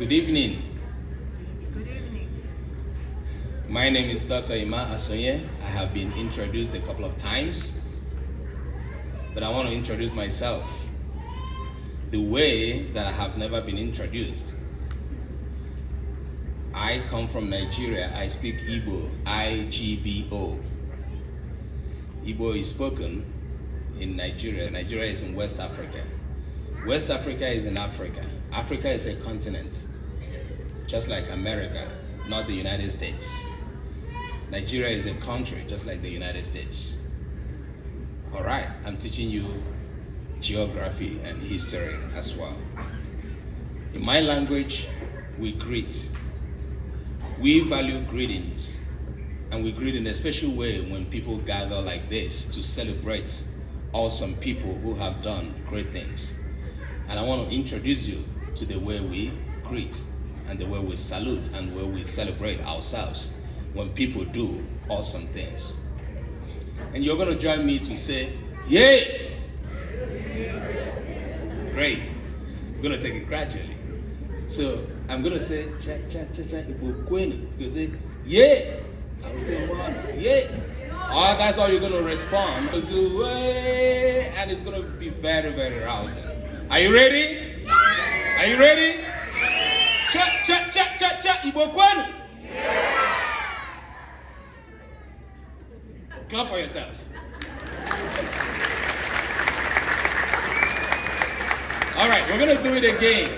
Good evening. Good evening. My name is Dr. Asonye. I have been introduced a couple of times, but I want to introduce myself the way that I have never been introduced. I come from Nigeria. I speak Igbo, I-G-B-O. Igbo is spoken in Nigeria. Nigeria is in West Africa. West Africa is in Africa. Africa is a continent, just like America, not the United States. Nigeria is a country, just like the United States. All right, I'm teaching you geography and history as well. In my language, we greet. We value greetings, and we greet in a special way when people gather like this to celebrate awesome people who have done great things. And I want to introduce you to the way we greet and the way we salute and the way we celebrate ourselves when people do awesome things. And you're going to join me to say, yay! Great. We're going to take it gradually. So I'm going to say, cha cha cha cha, you say, yeah. I will say, yeah. Oh, that's how you're going to respond. And it's going to be very, very rousing. Are you ready? Are you ready? Cha cha cha cha cha, Ibokwenu. Clap for yourselves. All right, we're going to do it again.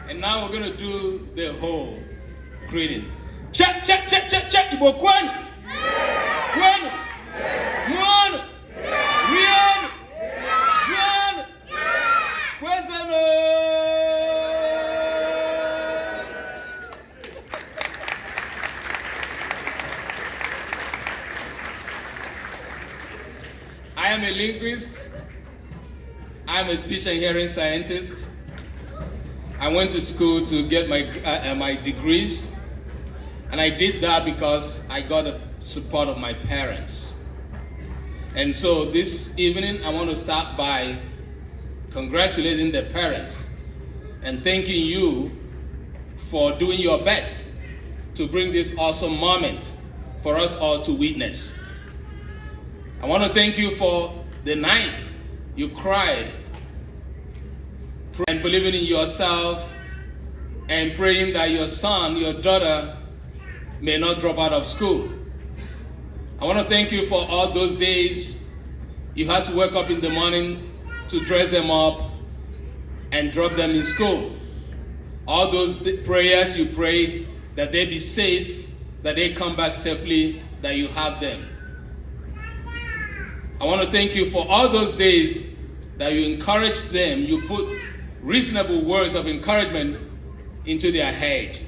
And now we're going to do the whole greeting. Cha cha cha cha cha, Ibokwenu. Kwenu. Mwanu. Rianu. Zianu. Kwezano. I am a linguist. I'm a speech and hearing scientist. I went to school to get my degrees, and I did that because I got the support of my parents. And so this evening, I want to start by congratulating the parents and thanking you for doing your best to bring this awesome moment for us all to witness. I want to thank you for the night you cried and believing in yourself and praying that your son, your daughter may not drop out of school. I want to thank you for all those days you had to wake up in the morning to dress them up and drop them in school. All those prayers you prayed that they be safe, that they come back safely, that you have them. I want to thank you for all those days that you encouraged them, you put reasonable words of encouragement into their head.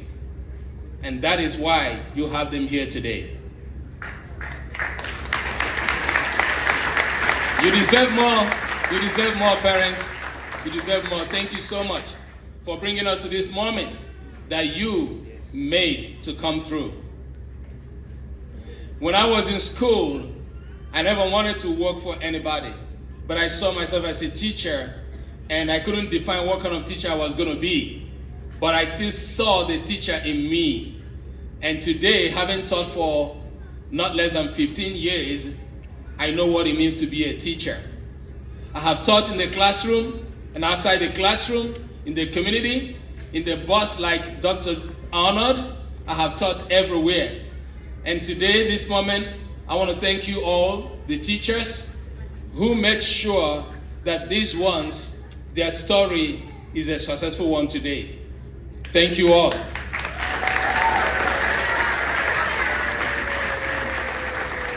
And that is why you have them here today. You deserve more. You deserve more, parents. You deserve more. Thank you so much for bringing us to this moment that you made to come through. When I was in school, I never wanted to work for anybody, but I saw myself as a teacher, and I couldn't define what kind of teacher I was going to be, but I still saw the teacher in me. And today, having taught for not less than 15 years, I know what it means to be a teacher. I have taught in the classroom and outside the classroom, in the community, in the bus like Dr. Arnold. I have taught everywhere. And today, this moment, I want to thank you all, the teachers, who made sure that these ones, their story is a successful one today. Thank you all.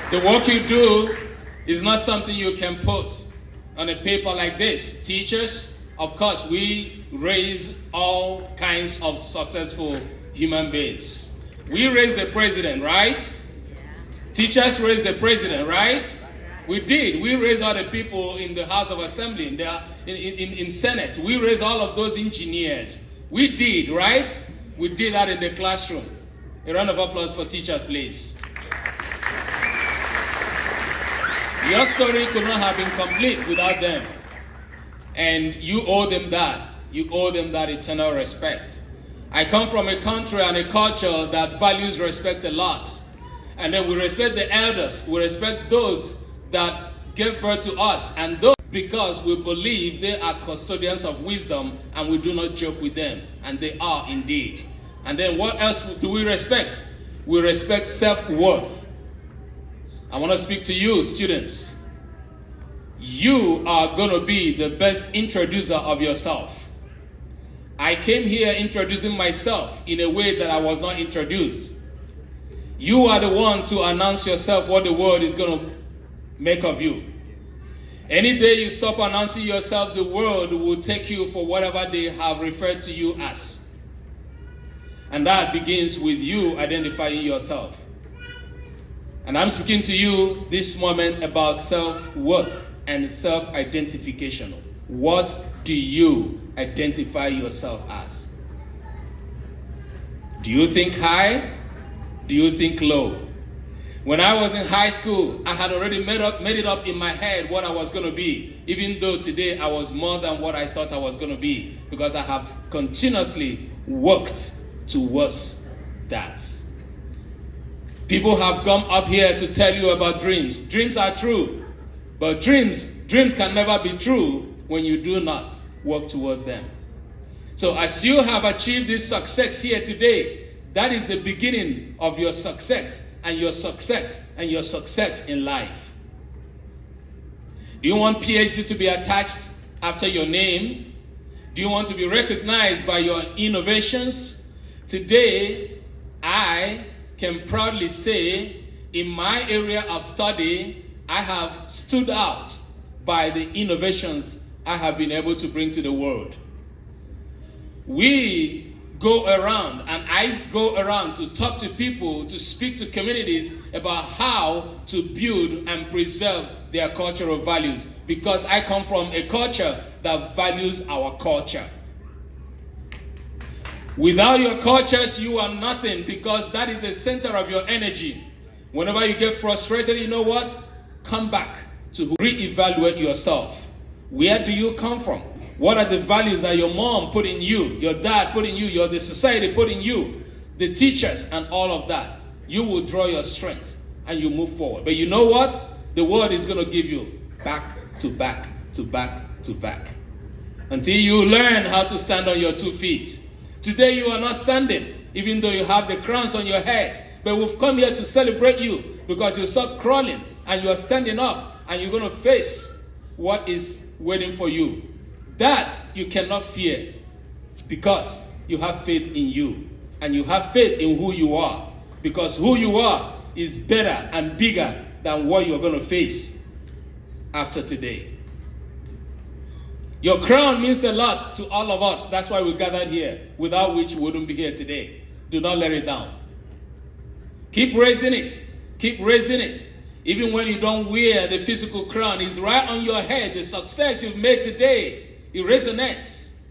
The work you do is not something you can put on a paper like this. Teachers, of course, we raise all kinds of successful human beings. We raise the president, right? Teachers raised the president, right? We did. We raised all the people in the House of Assembly, in Senate. We raised all of those engineers. We did, right? We did that in the classroom. A round of applause for teachers, please. Your story could not have been complete without them. And you owe them that. You owe them that eternal respect. I come from a country and a culture that values respect a lot. And then we respect the elders. We respect those that gave birth to us. And those because we believe they are custodians of wisdom and we do not joke with them. And they are indeed. And then what else do we respect? We respect self-worth. I want to speak to you, students. You are going to be the best introducer of yourself. I came here introducing myself in a way that I was not introduced. You are the one to announce yourself what the world is going to make of you. Any day you stop announcing yourself, the world will take you for whatever they have referred to you as. And that begins with you identifying yourself. And I'm speaking to you this moment about self-worth and self-identification. What do you identify yourself as? Do you think high? Do you think low? When I was in high school, I had already made it up in my head what I was going to be, even though today I was more than what I thought I was going to be, because I have continuously worked towards that. People have come up here to tell you about dreams. Dreams are true, but dreams can never be true when you do not work towards them. So as you have achieved this success here today, that is the beginning of your success and your success and your success in life. Do you want PhD to be attached after your name? Do you want to be recognized by your innovations? Today, I can proudly say in my area of study, I have stood out by the innovations I have been able to bring to the world. We go around, and I go around to talk to people, to speak to communities about how to build and preserve their cultural values, because I come from a culture that values our culture. Without your cultures, you are nothing, because that is the center of your energy. Whenever you get frustrated, you know what? Come back to reevaluate yourself. Where do you come from? What are the values that your mom put in you, your dad put in you, the society put in you, the teachers and all of that? You will draw your strength and you move forward. But you know what? The world is going to give you back to back to back to back until you learn how to stand on your 2 feet. Today you are not standing, even though you have the crowns on your head. But we've come here to celebrate you because you start crawling and you are standing up and you're going to face what is waiting for you. That you cannot fear because you have faith in you and you have faith in who you are, because who you are is better and bigger than what you're going to face after today. Your crown means a lot to all of us. That's why we gathered here, without which we wouldn't be here today. Do not let it down. Keep raising it. Keep raising it. Even when you don't wear the physical crown, it's right on your head. The success you've made today, it resonates.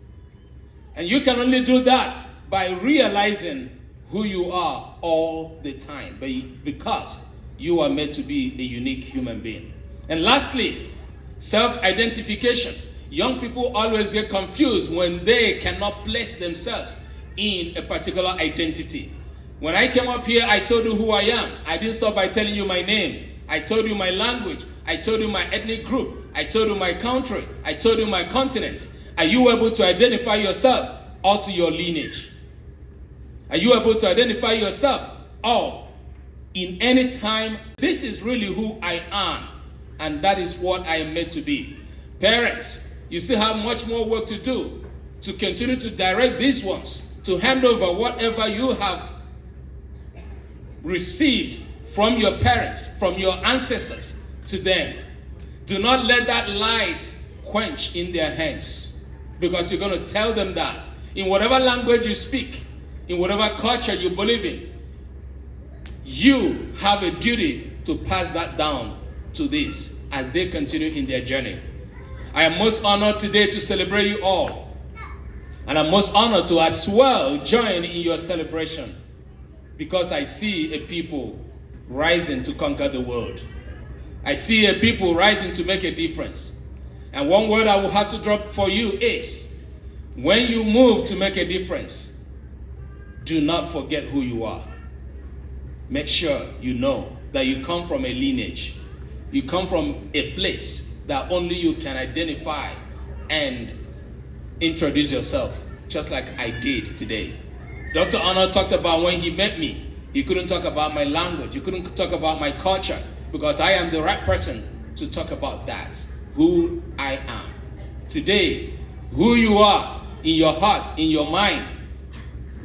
And you can only do that by realizing who you are all the time, because you are meant to be a unique human being. And lastly, self-identification. Young people always get confused when they cannot place themselves in a particular identity. When I came up here, I told you who I am. I didn't stop by telling you my name. I told you my language. I told you my ethnic group. I told you my country. I told you my continent. Are you able to identify yourself or to your lineage? Are you able to identify yourself or in any time? This is really who I am, and that is what I am meant to be. Parents, you still have much more work to do to continue to direct these ones, to hand over whatever you have received from your parents, from your ancestors to them. Do not let that light quench in their hands, because you're going to tell them that in whatever language you speak, in whatever culture you believe in, you have a duty to pass that down to these as they continue in their journey. I am most honored today to celebrate you all, and I'm most honored to as well join in your celebration, because I see a people rising to conquer the world. I see a people rising to make a difference. And one word I will have to drop for you is, when you move to make a difference, Do not forget who you are. Make sure you know that you come from a lineage. You come from a place that only you can identify and introduce yourself, just like I did today. Dr. Honor talked about when he met me, he couldn't talk about my language, he couldn't talk about my culture, because I am the right person to talk about that, who I am. Today, who you are in your heart, in your mind,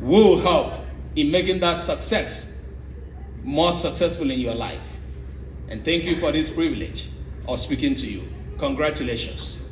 will help in making that success more successful in your life. And thank you for this privilege of speaking to you. Congratulations.